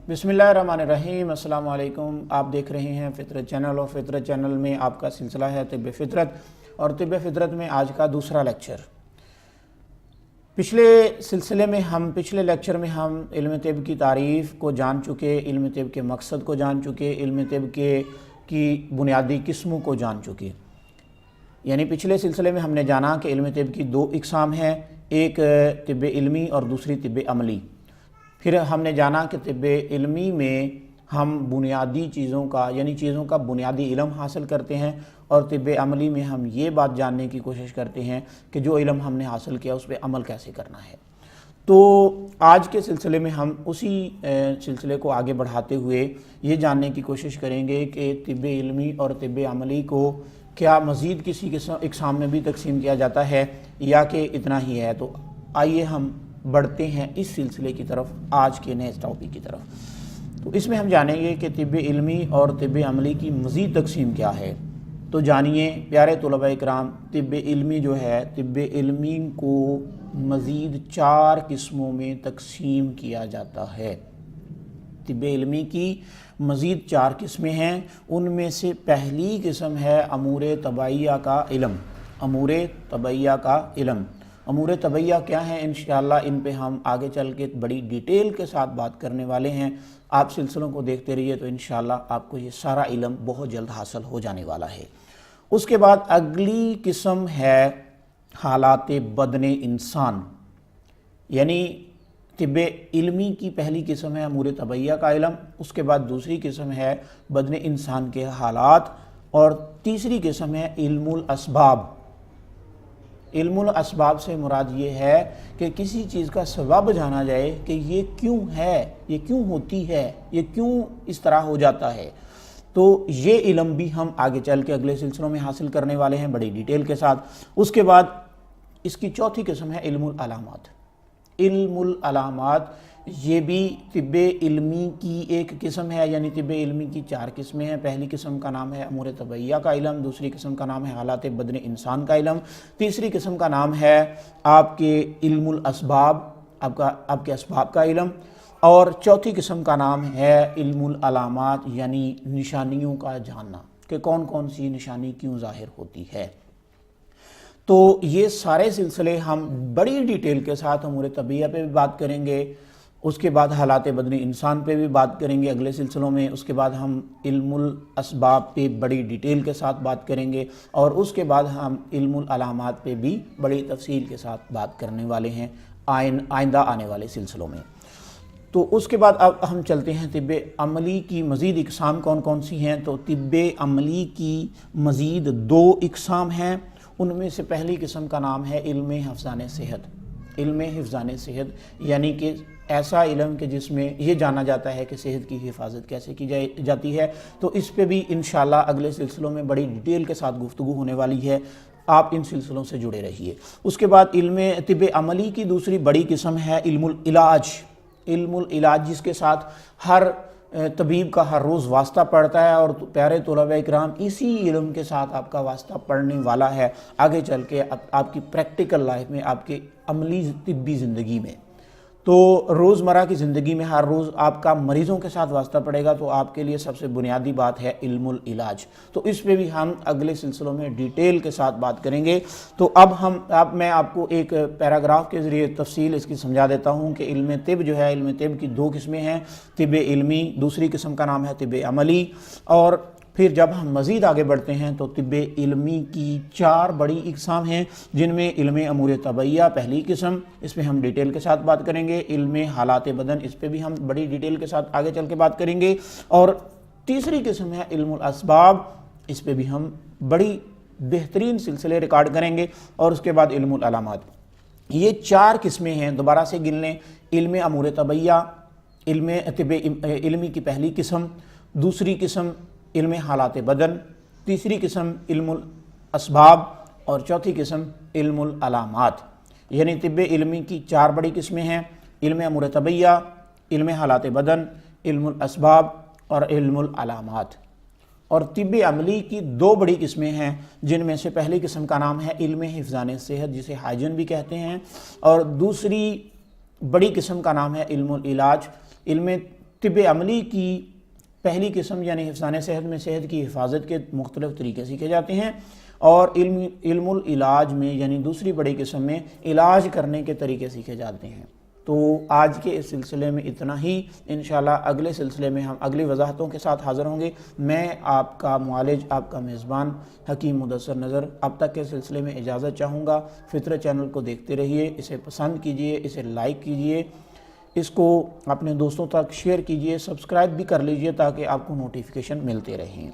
बिस्मिल्लाहिर्रहमानिर्रहीम। अस्सलाम वालेकुम। आप देख रहे हैं फ़ितरत चैनल और फ़ितरत चैनल में आपका सिलसिला है तिब्ब फ़ितरत, और तिब्ब फ़ितरत में आज का दूसरा लेक्चर। पिछले लेक्चर में हम इल्म तिब्ब की तारीफ़ को जान चुके, इल्म तिब्ब के मकसद को जान चुके, इल्म तिब्ब की बुनियादी किस्मों को जान चुके। यानी पिछले सिलसिले में हमने जाना कि इल्म तिब्ब की दो इक़साम हैं, एक तिब्ब इल्मी और दूसरी तिब्ब अमली। फिर हमने जाना कि तिब्ब इल्मी में हम बुनियादी चीज़ों का यानी चीज़ों का बुनियादी इल्म हासिल करते हैं, और तिब्ब अमली में हम ये बात जानने की कोशिश करते हैं कि जो इल्म हमने हासिल किया उस पर अमल कैसे करना है। तो आज के सिलसिले में हम उसी सिलसिले को आगे बढ़ाते हुए ये जानने की कोशिश करेंगे कि तिब्ब इल्मी और तिब्ब अमली को क्या मज़ीद किसी इक़साम में भी तकसीम किया जाता है या कि इतना ही है। तो आइए हम बढ़ते हैं इस सिलसिले की तरफ, आज के नए टॉपिक की तरफ। तो इसमें हम जानेंगे कि तिब्ब इल्मी और तिब्ब अमली की मज़ीद तकसीम क्या है। तो जानिए प्यारे तलबा इकराम, तिब्ब इल्मी जो है, तिब्ब इल्मी को मज़ीद 4 किस्मों में तकसीम किया जाता है। तिब्ब इल्मी की मज़ीद 4 किस्में हैं। उनमें से पहली किस्म है अमूर तबैया का इल्म। अमूर तबैया का इल्म, अमूर तबैया क्या है, इंशाअल्लाह इन पे हम आगे चल के बड़ी डिटेल के साथ बात करने वाले हैं। आप सिलसिलों को देखते रहिए तो इंशाअल्लाह आपको ये सारा इल्म बहुत जल्द हासिल हो जाने वाला है। उसके बाद अगली किस्म है हालात बदने इंसान, यानी तिब्ब इल्मी की पहली किस्म है अमूर तबैया का इल्म। उसके बाद दूसरी किस्म है बदने इंसान के हालात, और तीसरी किस्म है इल्मुल असबाब। इल्मुल असबाब से मुराद ये है कि किसी चीज़ का सबब जाना जाए कि ये क्यों है, ये क्यों होती है, ये क्यों इस तरह हो जाता है। तो ये इल्म भी हम आगे चल के अगले सिलसिलों में हासिल करने वाले हैं बड़ी डिटेल के साथ। उसके बाद इसकी चौथी किस्म है इल्मुल अलामात। इल्मुल अलामात ये भी तिब्ब इल्मी की एक किस्म है, यानी तिब्ब इल्मी की 4 किस्में हैं। पहली किस्म का नाम है अमूर तबैया का इल्म, दूसरी किस्म का नाम है हालात बदने इंसान का इल्म, तीसरी किस्म का नाम है आपके इल्मुल असबाब, आपके असबाब का इल्म, और चौथी किस्म का नाम है इल्मुल अलामात, यानी निशानियों का जानना कि कौन कौन सी निशानी क्यों ज़ाहिर होती है। तो ये सारे सिलसिले हम बड़ी डिटेल के साथ अमूर तबैया पे भी बात करेंगे, उसके बाद हालात बदनी इंसान पे भी बात करेंगे अगले सिलसिलों में। उसके बाद हम इल्मुल असबाब पे बड़ी डिटेल के साथ बात करेंगे, और उसके बाद हम इल्मुल अलामात पे भी बड़ी तफसील के साथ बात करने वाले हैं आइंदा आने वाले सिलसिलों में। तो उसके बाद अब हम चलते हैं तिब्ब अमली की मज़ीद इक़साम कौन कौन सी हैं। तो तिब्ब अमली की मज़ीद 2 इक़साम हैं। उनमें से पहली किस्म का नाम है इल्म हिफ़्ज़ान सेहत। इल्म हिफ़्ज़ान सेहत यानी कि ऐसा इल्म कि जिसमें ये जाना जाता है कि सेहत की हिफाजत कैसे की जाती है। तो इस पे भी इंशाअल्लाह अगले सिलसिलों में बड़ी डिटेल के साथ गुफ्तगू होने वाली है। आप इन सिलसिलों से जुड़े रहिए। उसके बाद इल्म तिब्ब अमली की दूसरी बड़ी किस्म है इल्मुल इलाज। इल्मुल इलाज जिसके साथ हर तबीब का हर रोज़ वास्ता पड़ता है, और प्यारे तलबा इकराम इसी इल्म के साथ आपका वास्ता पड़ने वाला है आगे चल के आपकी प्रैक्टिकल लाइफ में, आपके अमली तिब्बी ज़िंदगी में। तो रोज़मर्रा की ज़िंदगी में हर रोज़ आपका मरीज़ों के साथ वास्ता पड़ेगा, तो आपके लिए सबसे बुनियादी बात है इल्मुल इलाज। तो इस पे भी हम अगले सिलसिलों में डिटेल के साथ बात करेंगे। तो अब मैं आपको एक पैराग्राफ के ज़रिए तफसील इसकी समझा देता हूँ कि इल्म तिब्ब जो है, इल्म तिब्ब की 2 किस्में हैं, तिब्ब इल्मी, दूसरी किस्म का नाम है तिब्ब अमली। और फिर जब हम मज़ीद आगे बढ़ते हैं तो तिब्ब इल्मी की 4 बड़ी इक़साम हैं, जिनमें इल्म अमूर तबैया पहली किस्म, इसमें हम डिटेल के साथ बात करेंगे। इल्म हालात बदन, इस पे भी हम बड़ी डिटेल के साथ आगे चल के बात करेंगे। और तीसरी किस्म है इल्मुल असबाब, इस पे भी हम बड़ी बेहतरीन सिलसिले रिकॉर्ड करेंगे। और उसके बाद इल्मुल अलामात। ये 4 किस्में हैं, दोबारा से गिन लें। इल्म अमूर तबैया, इल्म तिब्ब इल्मी की पहली किस्म, दूसरी किस्म इल्म हालात बदन, तीसरी किस्म इल्मुल असबाब, और चौथी किस्म इल्मुल अलामात। यानी तिब्ब इल्मी की 4 बड़ी किस्में हैं, इल्म अमूर तबैया, इल्म हालात बदन, इल्मुल असबाब और इल्मुल अलामात। और तिब्ब अमली की 2 बड़ी किस्में हैं, जिनमें से पहली किस्म का नाम है इल्म हिफ़्ज़ान सेहत, जिसे हाइजीन भी कहते हैं, और दूसरी बड़ी किस्म का नाम है इल्मुल इलाज। इल्म طب عملی کی پہلی قسم یعنی حفظان صحت میں صحت کی حفاظت کے مختلف طریقے سیکھے جاتے ہیں، اور علم العلاج میں یعنی دوسری بڑی قسم میں علاج کرنے کے طریقے سیکھے جاتے ہیں۔ تو آج کے اس سلسلے میں اتنا ہی، انشاءاللہ اگلے سلسلے میں ہم اگلی وضاحتوں کے ساتھ حاضر ہوں گے۔ میں آپ کا معالج، آپ کا میزبان حکیم مدثر نظر اب تک کے سلسلے میں اجازت چاہوں گا۔ فطرت چینل کو دیکھتے رہیے، اسے پسند کیجئے، اسے لائک کیجئے، اس کو اپنے دوستوں تک شیئر کیجئے، سبسکرائب بھی کر لیجئے تاکہ آپ کو نوٹیفیکیشن ملتے رہیں۔